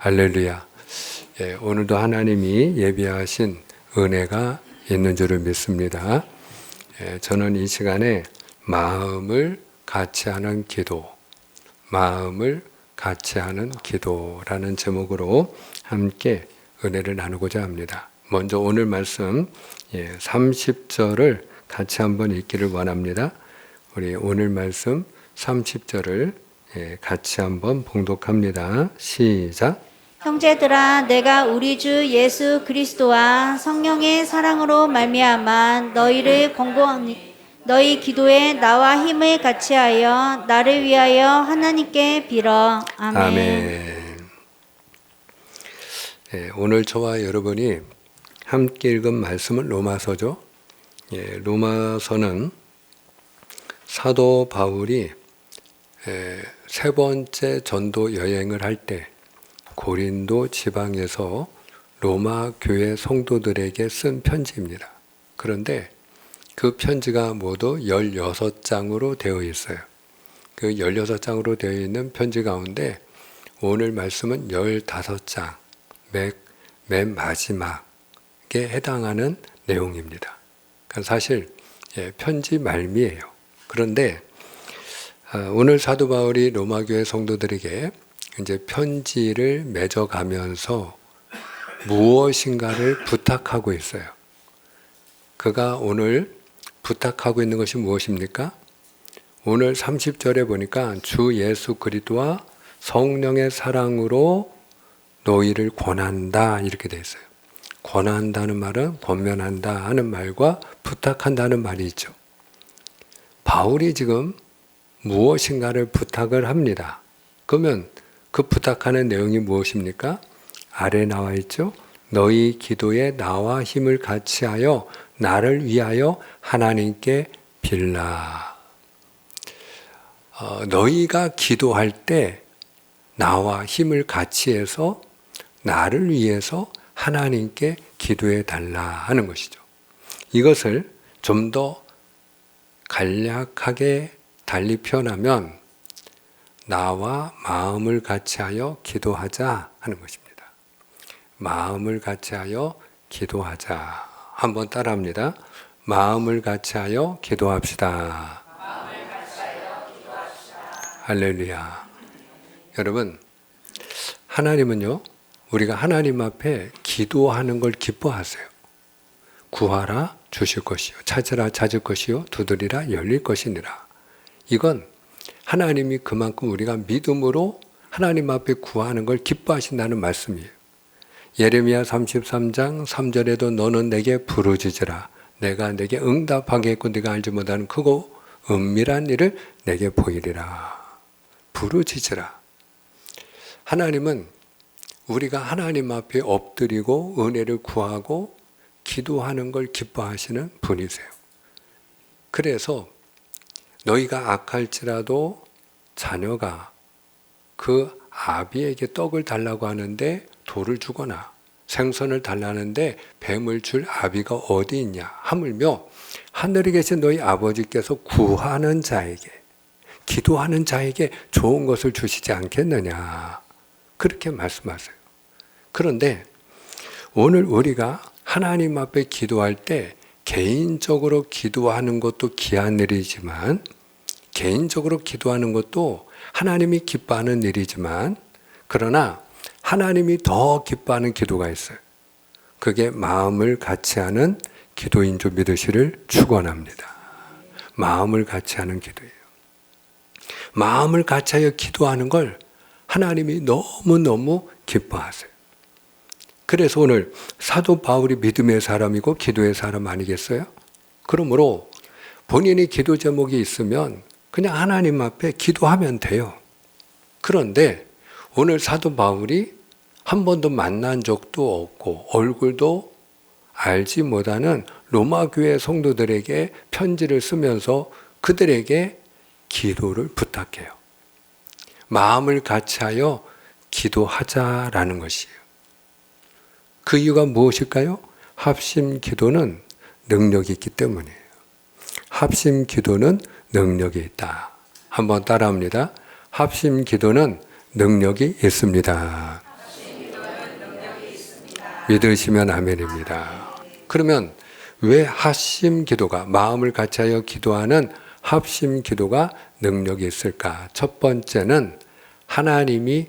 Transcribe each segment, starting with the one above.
할렐루야. 오늘도 하나님이 예비하신 은혜가 있는 줄을 믿습니다. 저는 이 시간에 마음을 같이 하는 기도라는 제목으로 함께 은혜를 나누고자 합니다. 먼저 오늘 말씀 30절을 같이 한번 읽기를 원합니다. 우리 오늘 말씀 30절을 같이 한번 봉독합니다. 시작. 형제들아, 내가 우리 주 예수 그리스도와 성령의 사랑으로 말미암아 너희를 권고하니 너희 기도에 나와 힘을 같이하여 나를 위하여 하나님께 빌어. 아멘. 아멘. 오늘 저와 여러분이 함께 읽은 말씀은 로마서죠. 로마서는 사도 바울이 세 번째 전도 여행을 할 때 고린도 지방에서 로마 교회 성도들에게 쓴 편지입니다. 그런데 그 편지가 모두 16장으로 되어 있어요. 그 16장으로 되어 있는 편지 가운데 오늘 말씀은 15장, 맨 마지막에 해당하는 내용입니다. 그러니까 사실 편지 말미예요. 그런데 오늘 사도 바울이 로마 교회 성도들에게 이제 편지를 맺어가면서 무엇인가를 부탁하고 있어요. 그가 오늘 부탁하고 있는 것이 무엇입니까? 오늘 30절에 보니까 주 예수 그리스도와 성령의 사랑으로 너희를 권한다 이렇게 되어 있어요. 권한다는 말은 권면한다 하는 말과 부탁한다는 말이 있죠. 바울이 지금 무엇인가를 부탁을 합니다. 그러면 그 부탁하는 내용이 무엇입니까? 아래 나와 있죠. 너희 기도에 나와 힘을 같이하여 나를 위하여 하나님께 빌라. 너희가 기도할 때 나와 힘을 같이해서 나를 위해서 하나님께 기도해 달라 하는 것이죠. 이것을 좀 더 간략하게 달리 표현하면 나와 마음을 같이하여 기도하자 하는 것입니다. 마음을 같이하여 기도하자. 한번 따라합니다. 마음을 같이하여 기도합시다. 할렐루야. 여러분, 하나님은요, 우리가 하나님 앞에 기도하는 걸 기뻐하세요. 구하라 주실 것이요, 찾으라 찾을 것이요, 두드리라 열릴 것이니라. 이건 하나님이 그만큼 우리가 믿음으로 하나님 앞에 구하는 걸 기뻐하신다는 말씀이에요. 예레미야 33장 3절에도 너는 내게 부르짖으라. 내가 내게 응답하겠고 네가 알지 못하는 크고 은밀한 일을 내게 보이리라. 부르짖으라. 하나님은 우리가 하나님 앞에 엎드리고 은혜를 구하고 기도하는 걸 기뻐하시는 분이세요. 그래서 너희가 악할지라도 자녀가 그 아비에게 떡을 달라고 하는데 돌을 주거나 생선을 달라는데 뱀을 줄 아비가 어디 있냐 하물며 하늘에 계신 너희 아버지께서 구하는 자에게 기도하는 자에게 좋은 것을 주시지 않겠느냐 그렇게 말씀하세요. 그런데 오늘 우리가 하나님 앞에 기도할 때 개인적으로 기도하는 것도 귀한 일이지만 개인적으로 기도하는 것도 하나님이 기뻐하는 일이지만 그러나 하나님이 더 기뻐하는 기도가 있어요. 그게 마음을 같이 하는 기도인 줄 믿으시를 축원합니다. 마음을 같이 하는 기도예요. 마음을 같이 하여 기도하는 걸 하나님이 너무너무 기뻐하세요. 그래서 오늘 사도 바울이 믿음의 사람이고 기도의 사람 아니겠어요? 그러므로 본인이 기도 제목이 있으면 그냥 하나님 앞에 기도하면 돼요. 그런데 오늘 사도 바울이 한 번도 만난 적도 없고 얼굴도 알지 못하는 로마 교회 성도들에게 편지를 쓰면서 그들에게 기도를 부탁해요. 마음을 같이하여 기도하자라는 것이에요. 그 이유가 무엇일까요? 합심 기도는 능력이 있기 때문이에요. 합심 기도는 능력이 있다. 한번 따라합니다. 합심 기도는 능력이 있습니다. 믿으시면 아멘입니다. 그러면 왜 합심 기도가, 마음을 같이하여 기도하는 합심 기도가 능력이 있을까? 첫 번째는 하나님이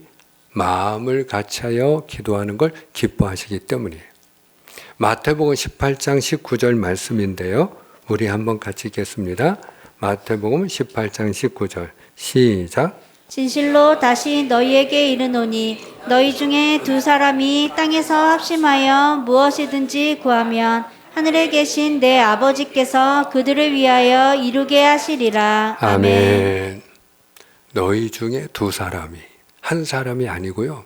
마음을 같이하여 기도하는 걸 기뻐하시기 때문이에요. 마태복음 18장 19절 말씀인데요. 우리 한번 같이 읽겠습니다. 마태복음 18장 19절 시작. 진실로 다시 너희에게 이르노니 너희 중에 두 사람이 땅에서 합심하여 무엇이든지 구하면 하늘에 계신 내 아버지께서 그들을 위하여 이루게 하시리라. 아멘. 너희 중에 두 사람이, 한 사람이 아니고요.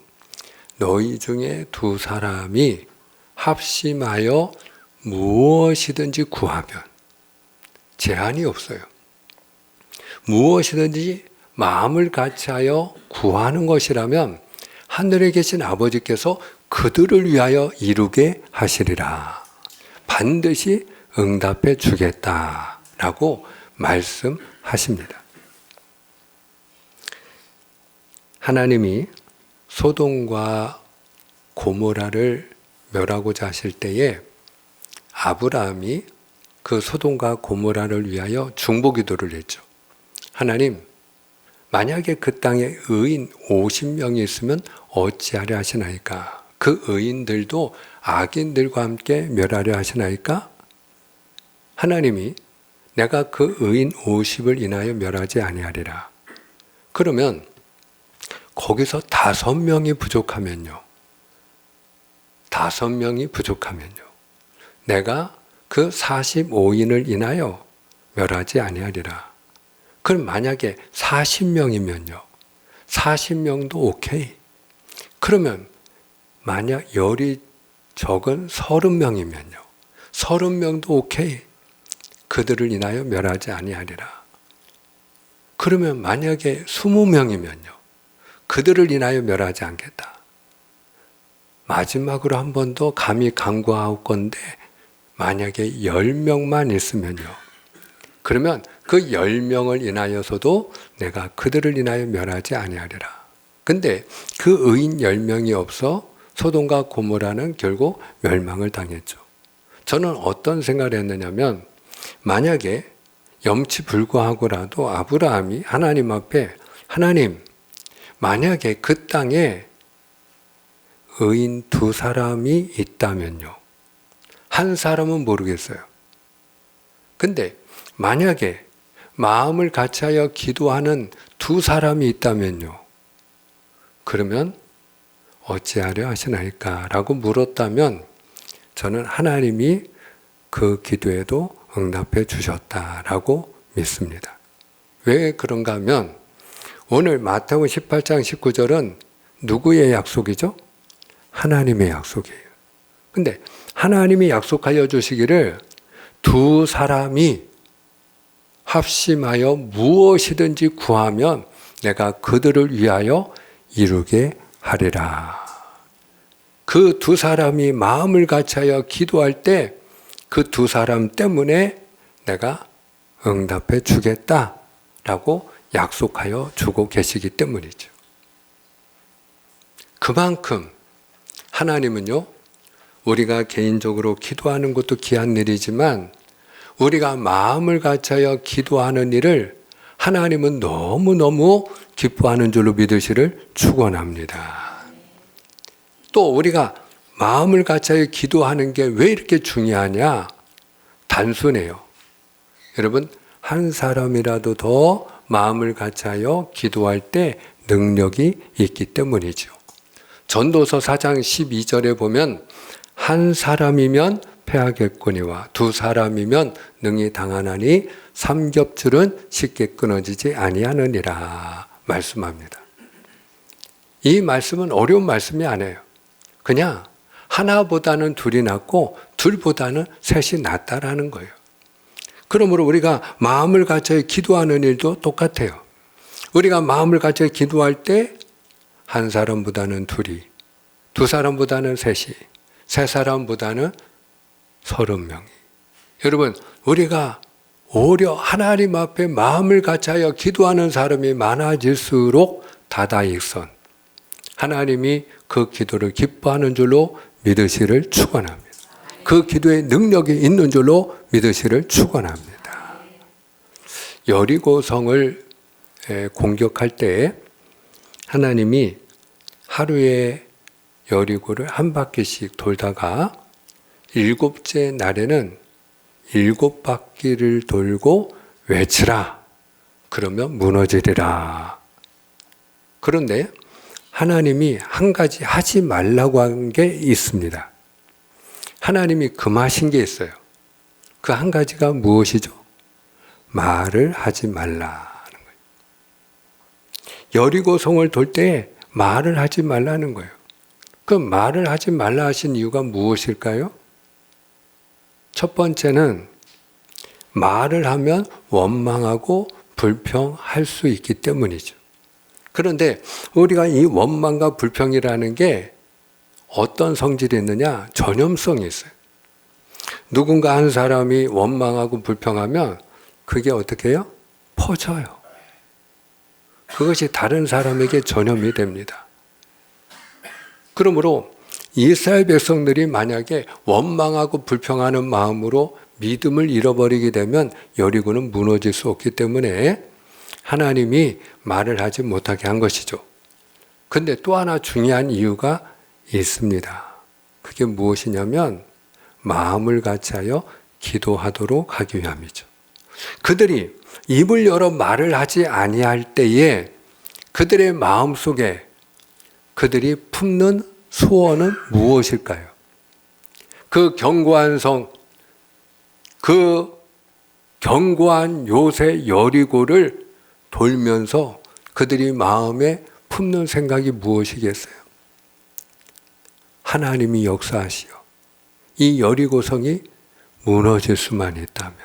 너희 중에 두 사람이 합심하여 무엇이든지 구하면, 제한이 없어요. 무엇이든지 마음을 같이하여 구하는 것이라면 하늘에 계신 아버지께서 그들을 위하여 이루게 하시리라. 반드시 응답해 주겠다라고 말씀하십니다. 하나님이 소돔과 고모라를 멸하고자 하실 때에 아브라함이 그 소돔과 고모라를 위하여 중보기도를 했죠. 하나님, 만약에 그 땅에 의인 50명이 있으면 어찌하려 하시나이까? 그 의인들도 악인들과 함께 멸하려 하시나이까? 하나님이 내가 그 의인 50을 인하여 멸하지 아니하리라. 그러면 거기서 5명이 부족하면요. 5명이 부족하면요. 내가 그 45인을 인하여 멸하지 아니하리라. 그럼 만약에 40명이면요. 40명도 오케이. 그러면 만약 열이 적은 30명이면요. 30명도 오케이. 그들을 인하여 멸하지 아니하리라. 그러면 만약에 20명이면요. 그들을 인하여 멸하지 않겠다. 마지막으로 한 번 더 감히 강구할 건데 만약에 10명만 있으면요. 그러면 그 10명을 인하여서도 내가 그들을 인하여 멸하지 아니하리라. 근데 그 의인 10명이 없어 소돔과 고모라는 결국 멸망을 당했죠. 저는 어떤 생각을 했느냐면 만약에 염치불구하고라도 아브라함이 하나님 앞에 하나님, 만약에 그 땅에 의인 2사람이 있다면요. 한 사람은 모르겠어요. 근데 만약에 마음을 같이하여 기도하는 2사람이 있다면요. 그러면 어찌하려 하시나이까? 라고 물었다면 저는 하나님이 그 기도에도 응답해 주셨다라고 믿습니다. 왜 그런가 하면 오늘 마태복음 18장 19절은 누구의 약속이죠? 하나님의 약속이에요. 근데 하나님이 약속하여 주시기를 2사람이 합심하여 무엇이든지 구하면 내가 그들을 위하여 이루게 하리라. 그 2사람이 마음을 같이하여 기도할 때 그 2사람 때문에 내가 응답해 주겠다라고 약속하여 주고 계시기 때문이죠. 그만큼 하나님은요, 우리가 개인적으로 기도하는 것도 귀한 일이지만 우리가 마음을 같이하여 기도하는 일을 하나님은 너무너무 기뻐하는 줄로 믿으시를 축원합니다. 또 우리가 마음을 같이하여 기도하는 게 왜 이렇게 중요하냐? 단순해요. 여러분, 한 사람이라도 더 마음을 같이하여 기도할 때 능력이 있기 때문이죠. 전도서 4장 12절에 보면 한 사람이면 패하겠거니와 2사람이면 능히 당하나니 삼겹줄은 쉽게 끊어지지 아니하느니라 말씀합니다. 이 말씀은 어려운 말씀이 아니에요. 그냥 하나보다는 둘이 낫고 둘보다는 셋이 낫다라는 거예요. 그러므로 우리가 마음을 같이 기도하는 일도 똑같아요. 우리가 마음을 같이 기도할 때 한 사람보다는 둘이, 2사람보다는 셋이, 3사람보다는 30명이. 여러분, 우리가 오히려 하나님 앞에 마음을 같이하여 기도하는 사람이 많아질수록 다다익선, 하나님이 그 기도를 기뻐하는 줄로 믿으시를 축원합니다. 그 기도에 능력이 있는 줄로 믿으시를 축원합니다. 여리고성을 공격할 때 하나님이 하루에 여리고를 한 바퀴씩 돌다가 7째 날에는 7바퀴를 돌고 외치라. 그러면 무너지리라. 그런데 하나님이 한 가지 하지 말라고 한 게 있습니다. 하나님이 금하신 게 있어요. 그 한 가지가 무엇이죠? 말을 하지 말라는 거예요. 여리고성을 돌 때 말을 하지 말라는 거예요. 그 말을 하지 말라 하신 이유가 무엇일까요? 첫 번째는 말을 하면 원망하고 불평할 수 있기 때문이죠. 그런데 우리가 이 원망과 불평이라는 게 어떤 성질이 있느냐? 전염성이 있어요. 누군가 한 사람이 원망하고 불평하면 그게 어떻게 해요? 퍼져요. 그것이 다른 사람에게 전염이 됩니다. 그러므로 이스라엘 백성들이 만약에 원망하고 불평하는 마음으로 믿음을 잃어버리게 되면 여리고는 무너질 수 없기 때문에 하나님이 말을 하지 못하게 한 것이죠. 근데 또 하나 중요한 이유가 있습니다. 그게 무엇이냐면 마음을 같이하여 기도하도록 하기 위함이죠. 그들이 입을 열어 말을 하지 아니할 때에 그들의 마음속에 그들이 품는 소원은 무엇일까요? 그 견고한 성, 그 견고한 요새 여리고를 돌면서 그들이 마음에 품는 생각이 무엇이겠어요? 하나님이 역사하시어 이 여리고성이 무너질 수만 있다면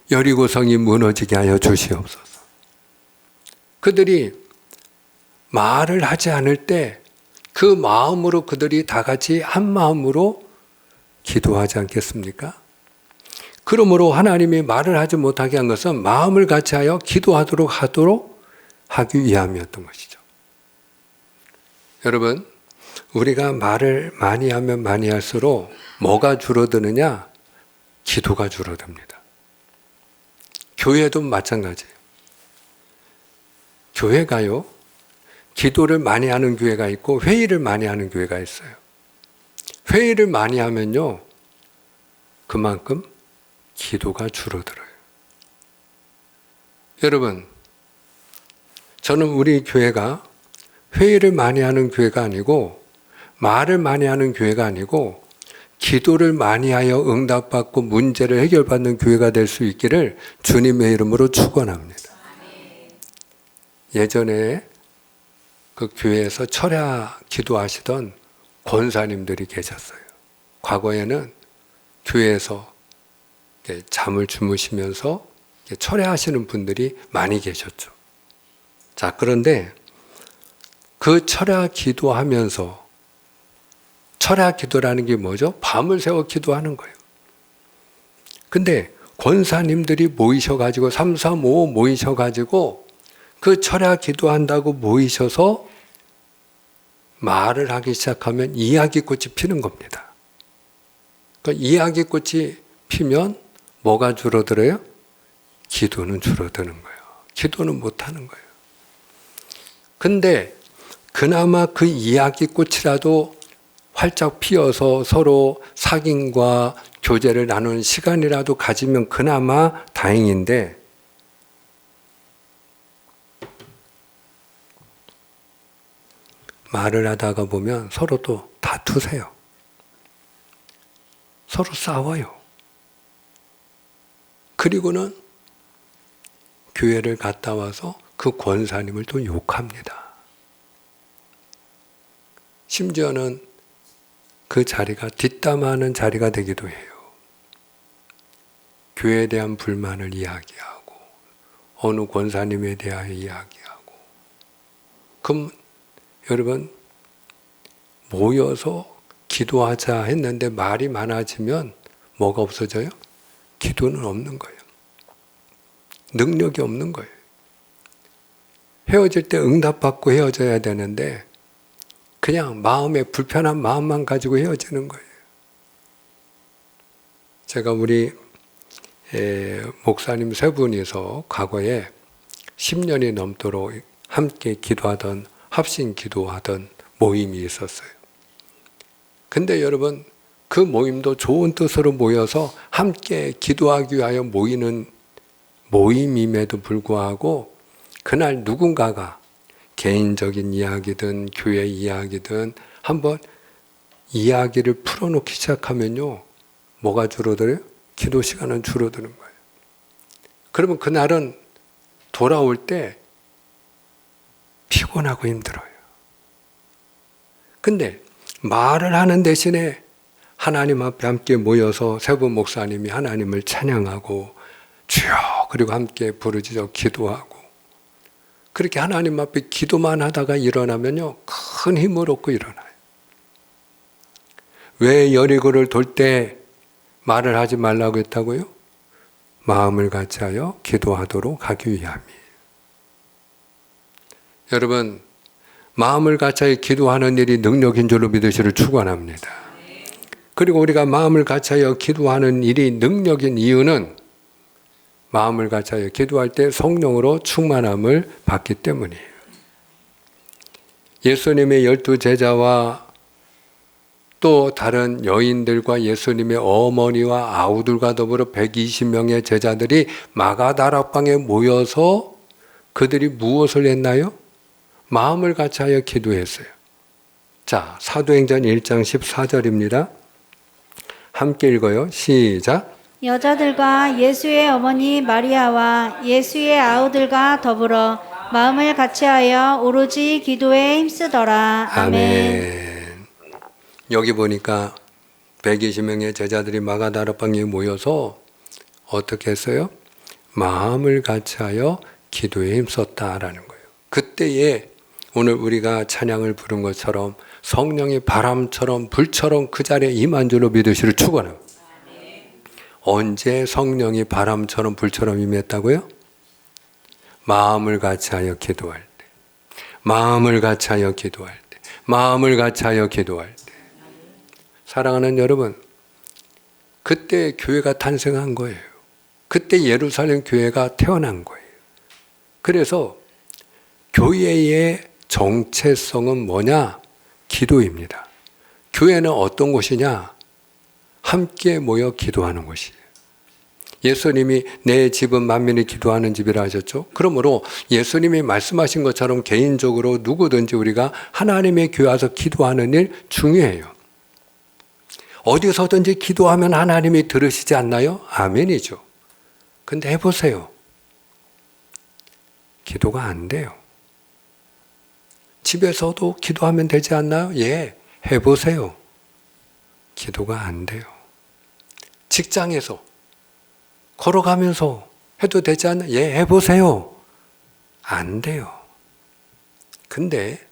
여리고성이 무너지게 하여 주시옵소서. 그들이 말을 하지 않을 때 그 마음으로 그들이 다 같이 한 마음으로 기도하지 않겠습니까? 그러므로 하나님이 말을 하지 못하게 한 것은 마음을 같이하여 기도하도록 하기 위함이었던 것이죠. 여러분, 우리가 말을 많이 하면 많이 할수록 뭐가 줄어드느냐? 기도가 줄어듭니다. 교회도 마찬가지예요. 교회가요, 기도를 많이 하는 교회가 있고 회의를 많이 하는 교회가 있어요. 회의를 많이 하면요, 그만큼 기도가 줄어들어요. 여러분, 저는 우리 교회가 회의를 많이 하는 교회가 아니고 말을 많이 하는 교회가 아니고 기도를 많이 하여 응답받고 문제를 해결받는 교회가 될 수 있기를 주님의 이름으로 축원합니다. 예전에 그 교회에서 철야 기도하시던 권사님들이 계셨어요. 과거에는 교회에서 잠을 주무시면서 철야하시는 분들이 많이 계셨죠. 자, 그런데 그 철야 기도하면서, 철야 기도라는 게 뭐죠? 밤을 새워 기도하는 거예요. 근데 권사님들이 모이셔가지고 3, 3, 5 모이셔가지고 그 철야 기도한다고 모이셔서 말을 하기 시작하면 이야기꽃이 피는 겁니다. 그러니까 이야기꽃이 피면 뭐가 줄어들어요? 기도는 줄어드는 거예요. 기도는 못하는 거예요. 근데 그나마 그 이야기꽃이라도 활짝 피어서 서로 사귐과 교제를 나누는 시간이라도 가지면 그나마 다행인데, 말을 하다가 보면 서로 또 다투세요. 서로 싸워요. 그리고는 교회를 갔다 와서 그 권사님을 또 욕합니다. 심지어는 그 자리가 뒷담화하는 자리가 되기도 해요. 교회에 대한 불만을 이야기하고 어느 권사님에 대하여 이야기하고. 그럼 여러분, 모여서 기도하자 했는데 말이 많아지면 뭐가 없어져요? 기도는 없는 거예요. 능력이 없는 거예요. 헤어질 때 응답받고 헤어져야 되는데 그냥 마음에 불편한 마음만 가지고 헤어지는 거예요. 제가 우리 목사님 세 분이서 과거에 10년이 넘도록 함께 기도하던, 합심 기도하던 모임이 있었어요. 근데 여러분, 그 모임도 좋은 뜻으로 모여서 함께 기도하기 위하여 모이는 모임임에도 불구하고 그날 누군가가 개인적인 이야기든 교회 이야기든 한번 이야기를 풀어놓기 시작하면요, 뭐가 줄어들어요? 기도 시간은 줄어드는 거예요. 그러면 그날은 돌아올 때 피곤하고 힘들어요. 근데 말을 하는 대신에 하나님 앞에 함께 모여서 세 분 목사님이 하나님을 찬양하고 주여 그리고 함께 부르짖어 기도하고 그렇게 하나님 앞에 기도만 하다가 일어나면요, 큰 힘을 얻고 일어나요. 왜 여리고를 돌 때 말을 하지 말라고 했다고요? 마음을 같이하여 기도하도록 하기 위함이에요. 여러분, 마음을 같이하여 기도하는 일이 능력인 줄로 믿으시를 축원합니다. 그리고 우리가 마음을 같이하여 기도하는 일이 능력인 이유는 마음을 같이하여 기도할 때 성령으로 충만함을 받기 때문이에요. 예수님의 12제자와 또 다른 여인들과 예수님의 어머니와 아우들과 더불어 120명의 제자들이 마가다락방에 모여서 그들이 무엇을 했나요? 마음을 같이하여 기도했어요. 자, 사도행전 1장 14절입니다. 함께 읽어요. 시작. 여자들과 예수의 어머니 마리아와 예수의 아우들과 더불어 마음을 같이하여 오로지 기도에 힘쓰더라. 아멘. 여기 보니까 120명의 제자들이 마가다락방에 모여서 어떻게 했어요? 마음을 같이하여 기도에 힘썼다라는 거예요. 그때에 오늘 우리가 찬양을 부른 것처럼 성령이 바람처럼 불처럼 그 자리에 임한 줄로 믿으시를 축원합니다. 언제 성령이 바람처럼 불처럼 임했다고요? 마음을 같이하여 기도할 때, 마음을 같이하여 기도할 때, 마음을 같이하여 기도할 때. 사랑하는 여러분, 그때 교회가 탄생한 거예요. 그때 예루살렘 교회가 태어난 거예요. 그래서 교회의 정체성은 뭐냐? 기도입니다. 교회는 어떤 곳이냐? 함께 모여 기도하는 곳이에요. 예수님이 내 집은 만민이 기도하는 집이라 하셨죠. 그러므로 예수님이 말씀하신 것처럼 개인적으로 누구든지 우리가 하나님의 교회 와서 기도하는 일 중요해요. 어디서든지 기도하면 하나님이 들으시지 않나요? 아멘이죠. 근데 해보세요. 기도가 안 돼요. 집에서도 기도하면 되지 않나요? 예, 해보세요. 기도가 안 돼요. 직장에서 걸어가면서 해도 되지 않나요? 예, 해보세요. 안 돼요. 근데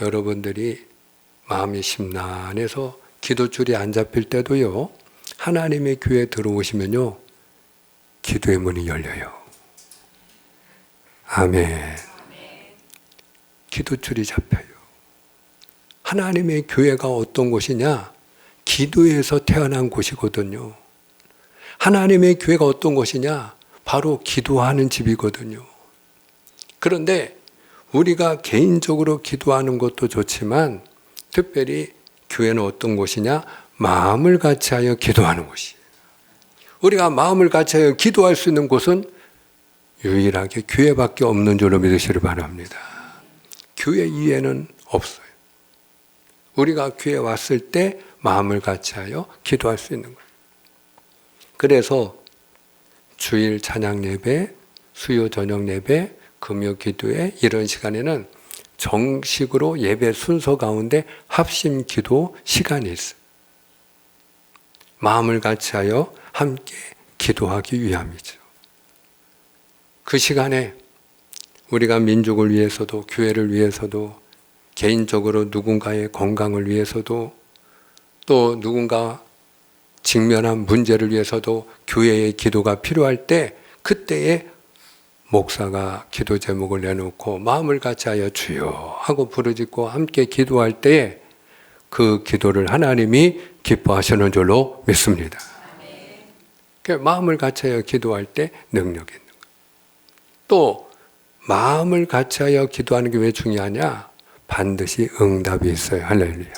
여러분들이 마음이 심란해서 기도줄이 안 잡힐 때도요, 하나님의 교회에 들어오시면요, 기도의 문이 열려요. 아멘. 기도줄이 잡혀요. 하나님의 교회가 어떤 곳이냐? 기도에서 태어난 곳이거든요. 하나님의 교회가 어떤 곳이냐? 바로 기도하는 집이거든요. 그런데 우리가 개인적으로 기도하는 것도 좋지만 특별히 교회는 어떤 곳이냐? 마음을 같이하여 기도하는 곳이에요. 우리가 마음을 같이하여 기도할 수 있는 곳은 유일하게 교회밖에 없는 줄로 믿으시길 바랍니다. 교회 이외에는 없어요. 우리가 교회에 왔을 때 마음을 같이하여 기도할 수 있는 거예요. 그래서 주일 찬양 예배, 수요 저녁 예배, 금요 기도회 이런 시간에는 정식으로 예배 순서 가운데 합심 기도 시간이 있어요. 마음을 같이하여 함께 기도하기 위함이죠. 그 시간에 우리가 민족을 위해서도 교회를 위해서도 개인적으로 누군가의 건강을 위해서도 또 누군가 직면한 문제를 위해서도 교회의 기도가 필요할 때 그때에 목사가 기도 제목을 내놓고 마음을 같이하여 주여 하고 부르짖고 함께 기도할 때에 그 기도를 하나님이 기뻐하시는 줄로 믿습니다. 마음을 같이하여 기도할 때 능력이 있는 거예요. 또 마음을 같이하여 기도하는 게 왜 중요하냐? 반드시 응답이 있어요. 할렐루야.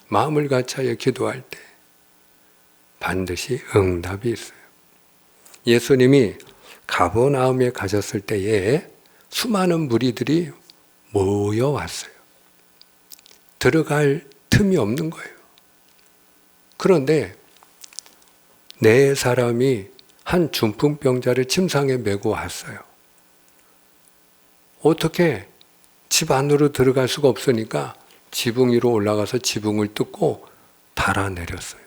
마음을 같이하여 기도할 때 반드시 응답이 있어요. 예수님이 가버나움에 가셨을 때에 수많은 무리들이 모여왔어요. 들어갈 틈이 없는 거예요. 그런데 네 사람이 한 중풍병자를 침상에 메고 왔어요. 어떻게 집 안으로 들어갈 수가 없으니까 지붕 위로 올라가서 지붕을 뜯고 달아내렸어요.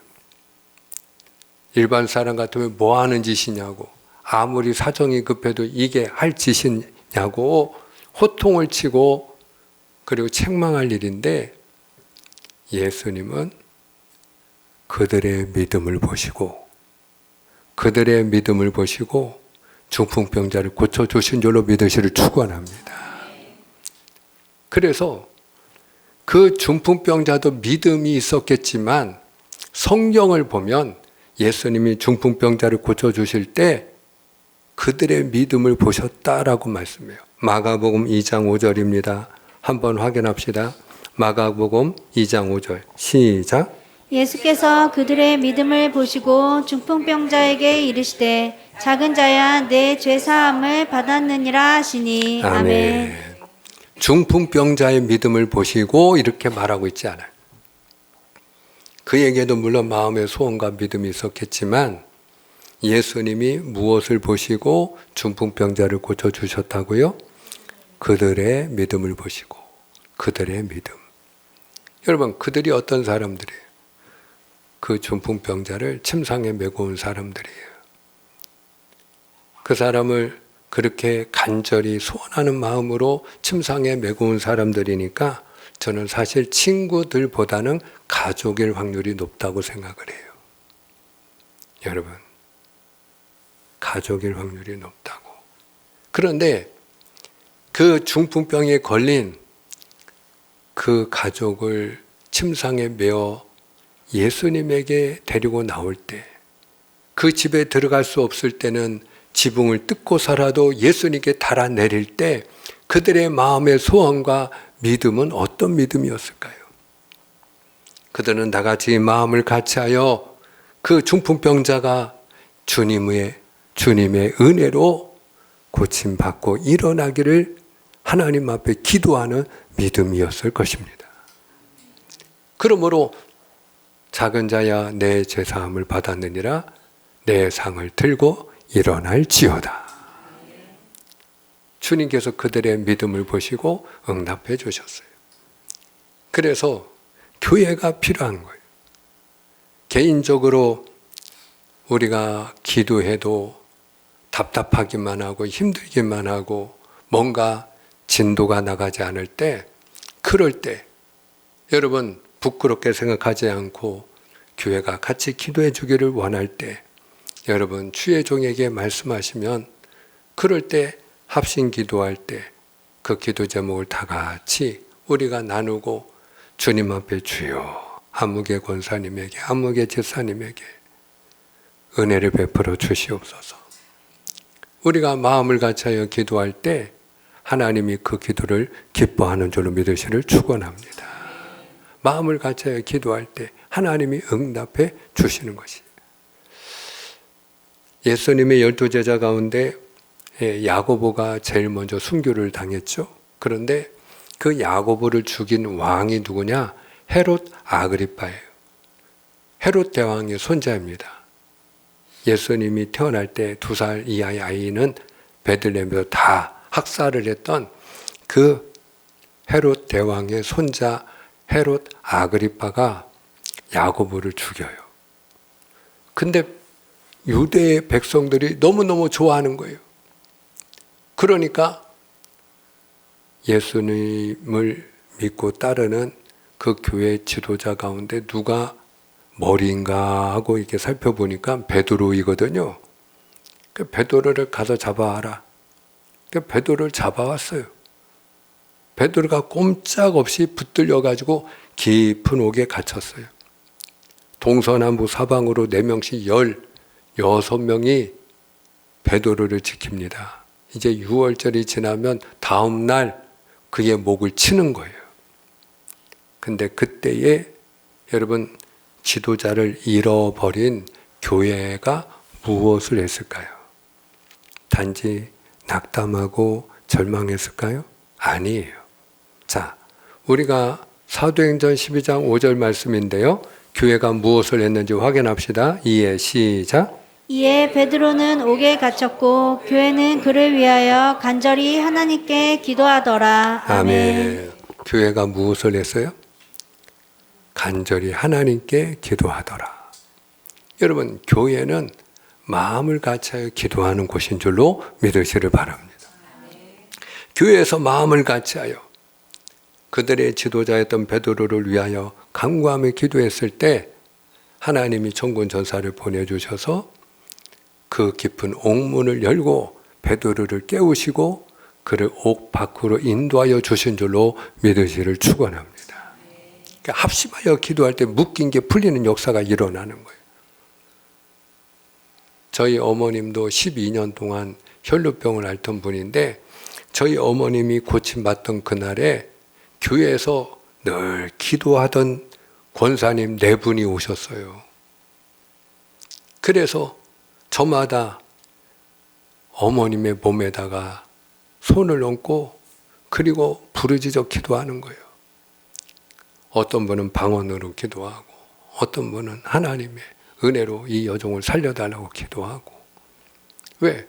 일반 사람 같으면 뭐 하는 짓이냐고, 아무리 사정이 급해도 이게 할 짓이냐고 호통을 치고 그리고 책망할 일인데, 예수님은 그들의 믿음을 보시고 중풍병자를 고쳐주신 줄로 믿으시를 축원합니다. 그래서 그 중풍병자도 믿음이 있었겠지만 성경을 보면 예수님이 중풍병자를 고쳐주실 때 그들의 믿음을 보셨다라고 말씀해요. 마가복음 2장 5절입니다. 한번 확인합시다. 마가복음 2장 5절 시작. 예수께서 그들의 믿음을 보시고 중풍병자에게 이르시되 작은 자야 내 죄사함을 받았느니라 하시니. 아멘. 중풍병자의 믿음을 보시고 이렇게 말하고 있지 않아요. 그에게도 물론 마음의 소원과 믿음이 있었겠지만 예수님이 무엇을 보시고 중풍병자를 고쳐주셨다고요? 그들의 믿음을 보시고 그들의 믿음. 여러분, 그들이 어떤 사람들이에요? 그 중풍병자를 침상에 메고 온 사람들이에요. 그 사람을 그렇게 간절히 소원하는 마음으로 침상에 메고 온 사람들이니까 저는 사실 친구들보다는 가족일 확률이 높다고 생각을 해요. 여러분, 가족일 확률이 높다고. 그런데 그 중풍병에 걸린 그 가족을 침상에 메어 예수님에게 데리고 나올 때, 그 집에 들어갈 수 없을 때는 지붕을 뜯고서라도 예수님께 달아내릴 때 그들의 마음의 소원과 믿음은 어떤 믿음이었을까요? 그들은 다 같이 마음을 같이하여 그 중풍병자가 주님의 은혜로 고침받고 일어나기를 하나님 앞에 기도하는 믿음이었을 것입니다. 그러므로 작은 자야 내 죄사함을 받았느니라, 내 상을 들고 일어날지어다. 주님께서 그들의 믿음을 보시고 응답해 주셨어요. 그래서 교회가 필요한 거예요. 개인적으로 우리가 기도해도 답답하기만 하고 힘들기만 하고 뭔가 진도가 나가지 않을 때, 그럴 때 여러분 부끄럽게 생각하지 않고 교회가 같이 기도해 주기를 원할 때, 여러분 주의 종에게 말씀하시면 그럴 때 합심 기도할 때 그 기도 제목을 다 같이 우리가 나누고 주님 앞에 주여 안무개 권사님에게, 안무개 집사님에게 은혜를 베풀어 주시옵소서. 우리가 마음을 같이하여 기도할 때 하나님이 그 기도를 기뻐하는 줄로 믿으시를 축원합니다. 마음을 같이하여 기도할 때 하나님이 응답해 주시는 것이에요. 예수님의 12제자 가운데 야고보가 제일 먼저 순교를 당했죠. 그런데 그 야고보를 죽인 왕이 누구냐? 헤롯 아그리파예요. 헤롯 대왕의 손자입니다. 예수님이 태어날 때 2살 이하의 아이는 베들레헴에서 다 학살을 했던 그 헤롯 대왕의 손자 헤롯 아그리파가 야고보를 죽여요. 근데 유대의 백성들이 너무너무 좋아하는 거예요. 그러니까 예수님을 믿고 따르는 그 교회 지도자 가운데 누가 머리인가 하고 이렇게 살펴보니까 베드로이거든요. 그 베드로를 가서 잡아와라. 그러니까 베드로를 잡아왔어요. 베드로가 꼼짝없이 붙들려 가지고 깊은 옥에 갇혔어요. 동서남북 사방으로 4명씩 16명이 베드로를 지킵니다. 이제 6월절이 지나면 다음 날 그의 목을 치는 거예요. 근데 그때에 여러분 지도자를 잃어버린 교회가 무엇을 했을까요? 단지 낙담하고 절망했을까요? 아니에요. 자, 우리가 사도행전 12장 5절 말씀인데요. 교회가 무엇을 했는지 확인합시다. 이에 시작. 이에 베드로는 옥에 갇혔고 교회는 그를 위하여 간절히 하나님께 기도하더라. 아멘. 교회가 무엇을 했어요? 간절히 하나님께 기도하더라. 여러분, 교회는 마음을 같이하여 기도하는 곳인 줄로 믿으시를 바랍니다. 교회에서 마음을 같이하여 그들의 지도자였던 베드로를 위하여 간구하며 기도했을 때 하나님이 천군 전사를 보내주셔서 그 깊은 옥문을 열고 베드로를 깨우시고 그를 옥 밖으로 인도하여 주신 줄로 믿으시를 축원합니다. 그러니까 합심하여 기도할 때 묶인 게 풀리는 역사가 일어나는 거예요. 저희 어머님도 12년 동안 혈루병을 앓던 분인데 저희 어머님이 고침받던 그날에 교회에서 늘 기도하던 권사님 4분이 오셨어요. 그래서 저마다 어머님의 몸에다가 손을 얹고 그리고 부르짖어 기도하는 거예요. 어떤 분은 방언으로 기도하고 어떤 분은 하나님의 은혜로 이 여종을 살려달라고 기도하고. 왜?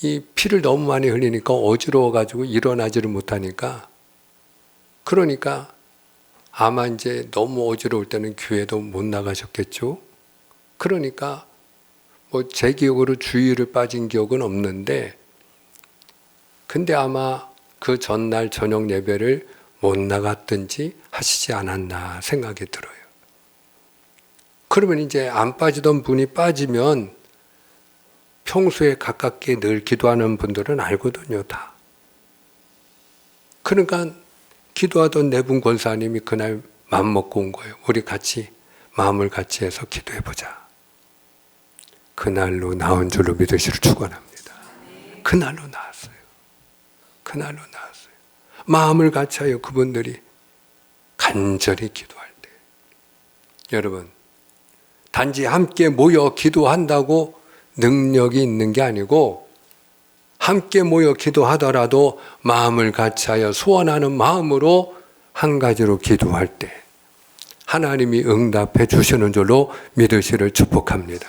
이 피를 너무 많이 흘리니까 어지러워가지고 일어나지를 못하니까, 그러니까 아마 이제 너무 어지러울 때는 교회도 못 나가셨겠죠. 그러니까 뭐 제 기억으로 주일을 빠진 기억은 없는데, 근데 아마 그 전날 저녁 예배를 못 나갔든지 하시지 않았나 생각이 들어요. 그러면 이제 안 빠지던 분이 빠지면 평소에 가깝게 늘 기도하는 분들은 알거든요, 다. 그러니까 기도하던 4분 권사님이 그날 마음 먹고 온 거예요. 우리 같이 마음을 같이 해서 기도해보자. 그날로 나온 줄로 믿으시를 축원합니다. 그날로 나왔어요. 그날로 나왔어요. 마음을 같이 하여 그분들이 간절히 기도할 때, 여러분, 단지 함께 모여 기도한다고 능력이 있는 게 아니고, 함께 모여 기도하더라도 마음을 같이 하여 소원하는 마음으로 한 가지로 기도할 때 하나님이 응답해 주시는 줄로 믿으시를 축복합니다.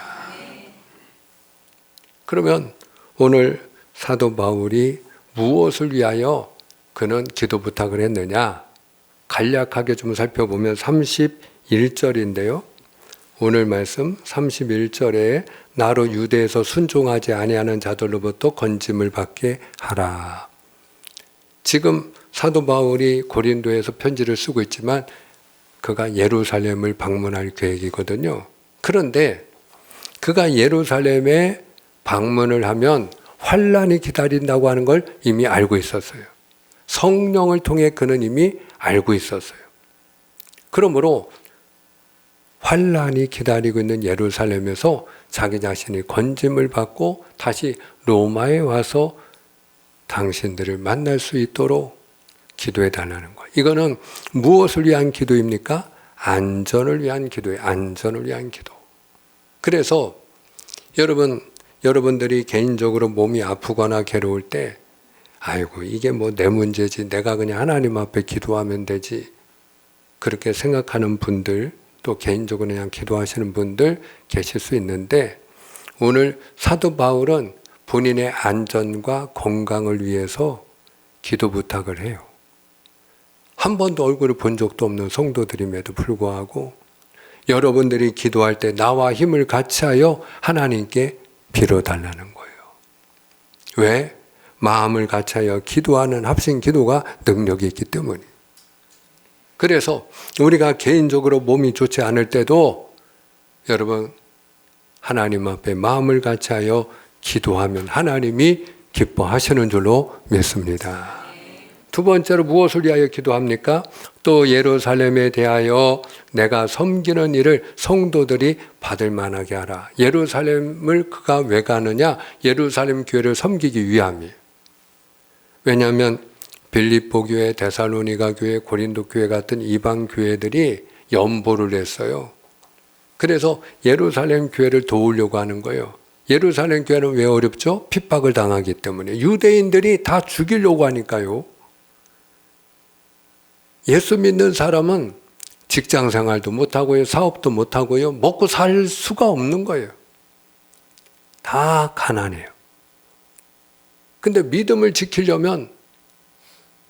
그러면 오늘 사도 바울이 무엇을 위하여 그는 기도 부탁을 했느냐? 간략하게 좀 살펴보면 31절인데요. 오늘 말씀 31절에 나로 유대에서 순종하지 아니하는 자들로부터 건짐을 받게 하라. 지금 사도 바울이 고린도에서 편지를 쓰고 있지만 그가 예루살렘을 방문할 계획이거든요. 그런데 그가 예루살렘에 방문을 하면 환란이 기다린다고 하는 걸 이미 알고 있었어요. 성령을 통해 그는 이미 알고 있었어요. 그러므로 환란이 기다리고 있는 예루살렘에서 자기 자신이 건짐을 받고 다시 로마에 와서 당신들을 만날 수 있도록 기도해 달라는 거예요. 이거는 무엇을 위한 기도입니까? 안전을 위한 기도예요. 안전을 위한 기도. 그래서 여러분들이 개인적으로 몸이 아프거나 괴로울 때, 아이고 이게 뭐 내 문제지, 내가 그냥 하나님 앞에 기도하면 되지, 그렇게 생각하는 분들, 또 개인적으로 그냥 기도하시는 분들 계실 수 있는데, 오늘 사도 바울은 본인의 안전과 건강을 위해서 기도 부탁을 해요. 한 번도 얼굴을 본 적도 없는 성도들임에도 불구하고 여러분들이 기도할 때 나와 힘을 같이 하여 하나님께 빌어달라는 거예요. 왜? 마음을 같이 하여 기도하는 합심 기도가 능력이 있기 때문이에요. 그래서 우리가 개인적으로 몸이 좋지 않을 때도 여러분 하나님 앞에 마음을 같이 하여 기도하면 하나님이 기뻐하시는 줄로 믿습니다. 두 번째로 무엇을 위하여 기도합니까? 또 예루살렘에 대하여 내가 섬기는 일을 성도들이 받을 만하게 하라. 예루살렘을 그가 왜 가느냐? 예루살렘 교회를 섬기기 위함이에요. 왜냐하면 빌립보 교회, 데살로니가 교회, 고린도 교회 같은 이방 교회들이 연보를 했어요. 그래서 예루살렘 교회를 도우려고 하는 거예요. 예루살렘 교회는 왜 어렵죠? 핍박을 당하기 때문에. 유대인들이 다 죽이려고 하니까요. 예수 믿는 사람은 직장 생활도 못하고요, 사업도 못하고요, 먹고 살 수가 없는 거예요. 다 가난해요. 근데 믿음을 지키려면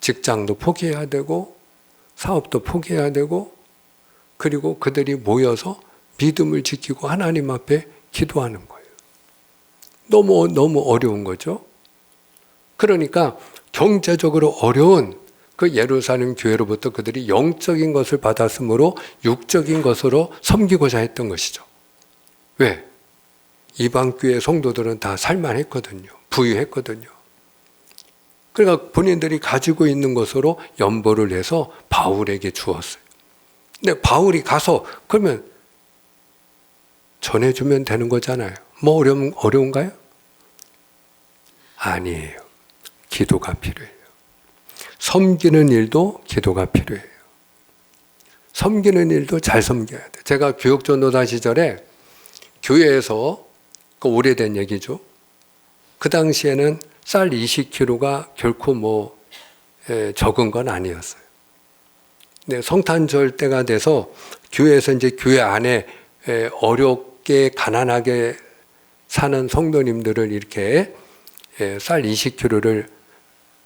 직장도 포기해야 되고, 사업도 포기해야 되고, 그리고 그들이 모여서 믿음을 지키고 하나님 앞에 기도하는 거예요. 너무 어려운 거죠. 그러니까 경제적으로 어려운 그 예루살렘 교회로부터 그들이 영적인 것을 받았으므로 육적인 것으로 섬기고자 했던 것이죠. 왜? 이방 교회 성도들은 다 살만했거든요. 부유했거든요. 그러니까 본인들이 가지고 있는 것으로 연보를 해서 바울에게 주었어요. 근데 바울이 가서 그러면 전해주면 되는 거잖아요. 뭐 어려운가요? 아니에요. 기도가 필요해요. 섬기는 일도 기도가 필요해요. 섬기는 일도 잘 섬겨야 돼요. 제가 교육전도사 시절에 교회에서, 그 오래된 얘기죠. 그 당시에는 쌀 20kg가 결코 적은 건 아니었어요. 근데 성탄절 때가 돼서 교회에서 이제 교회 안에 어렵게 가난하게 사는 성도님들을 이렇게 쌀 20kg를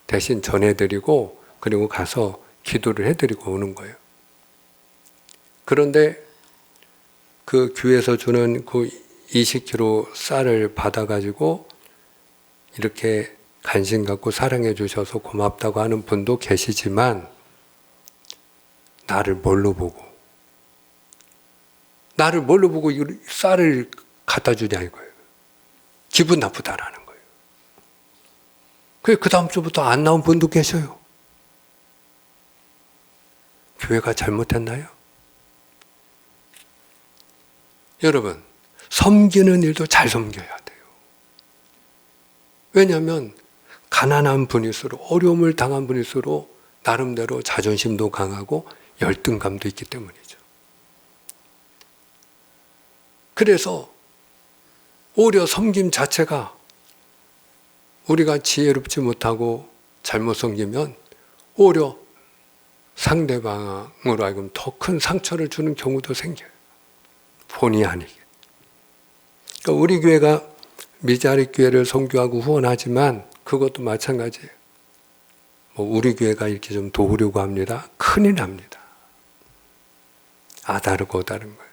대신 전해드리고 그리고 가서 기도를 해드리고 오는 거예요. 그런데 그 교회에서 주는 그 20kg 쌀을 받아가지고 이렇게 관심 갖고 사랑해 주셔서 고맙다고 하는 분도 계시지만 나를 뭘로 보고 이 쌀을 갖다 주냐 이거예요. 기분 나쁘다라는 거예요. 그 다음 주부터 안 나온 분도 계셔요. 교회가 잘못했나요? 여러분, 섬기는 일도 잘 섬겨야 돼요. 왜냐하면 가난한 분일수록, 어려움을 당한 분일수록 나름대로 자존심도 강하고 열등감도 있기 때문이죠. 그래서 오히려 섬김 자체가 우리가 지혜롭지 못하고 잘못 섬기면 오히려 상대방으로 하여금 더 큰 상처를 주는 경우도 생겨요. 본의 아니게. 그러니까 우리 교회가 미자리 교회를 선교하고 후원하지만 그것도 마찬가지예요. 우리 교회가 이렇게 좀 도우려고 합니다. 큰일 납니다. 아다르고 다른 거예요.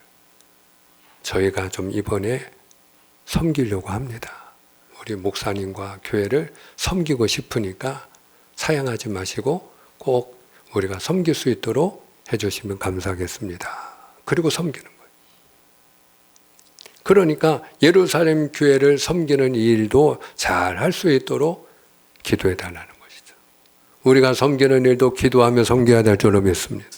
저희가 좀 이번에 섬기려고 합니다. 우리 목사님과 교회를 섬기고 싶으니까 사양하지 마시고 꼭 우리가 섬길 수 있도록 해주시면 감사하겠습니다. 그리고 섬기는 거예요. 그러니까 예루살렘 교회를 섬기는 일도 잘 할 수 있도록 기도해 달라는 것이죠. 우리가 섬기는 일도 기도하며 섬겨야 될 줄로 믿습니다.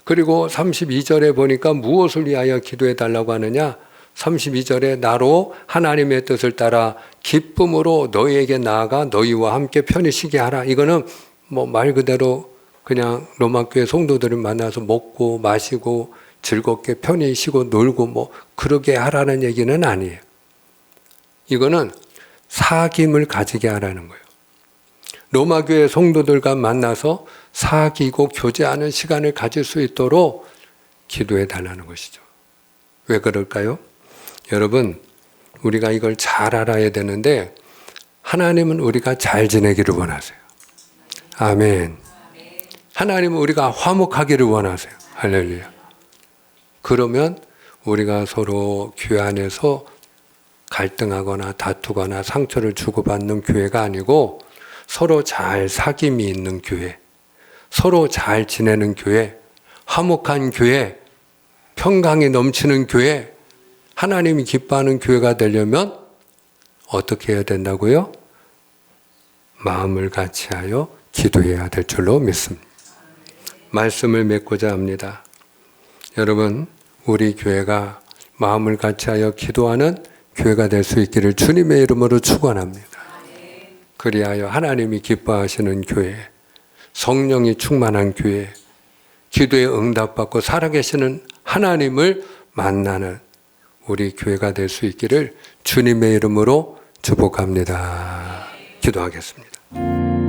그리고 32절에 보니까 무엇을 위하여 기도해 달라고 하느냐? 32절에 나로 하나님의 뜻을 따라 기쁨으로 너희에게 나아가 너희와 함께 편히 쉬게 하라. 이거는 말 그대로 그냥 로마교회 성도들을 만나서 먹고 마시고 즐겁게 편히 쉬고 놀고 그러게 하라는 얘기는 아니에요. 이거는 사귐을 가지게 하라는 거예요. 로마교회 성도들과 만나서 사귀고 교제하는 시간을 가질 수 있도록 기도해 달라는 것이죠. 왜 그럴까요? 여러분, 우리가 이걸 잘 알아야 되는데 하나님은 우리가 잘 지내기를 원하세요. 아멘. 하나님은 우리가 화목하기를 원하세요. 할렐루야. 그러면 우리가 서로 교회 안에서 갈등하거나 다투거나 상처를 주고받는 교회가 아니고 서로 잘 사귐이 있는 교회, 서로 잘 지내는 교회, 화목한 교회, 평강이 넘치는 교회, 하나님이 기뻐하는 교회가 되려면 어떻게 해야 된다고요? 마음을 같이하여 기도해야 될 줄로 믿습니다. 말씀을 맺고자 합니다. 여러분, 우리 교회가 마음을 같이하여 기도하는 교회가 될 수 있기를 주님의 이름으로 축원합니다. 그리하여 하나님이 기뻐하시는 교회, 성령이 충만한 교회, 기도에 응답받고 살아계시는 하나님을 만나는 우리 교회가 될 수 있기를 주님의 이름으로 축복합니다. 기도하겠습니다.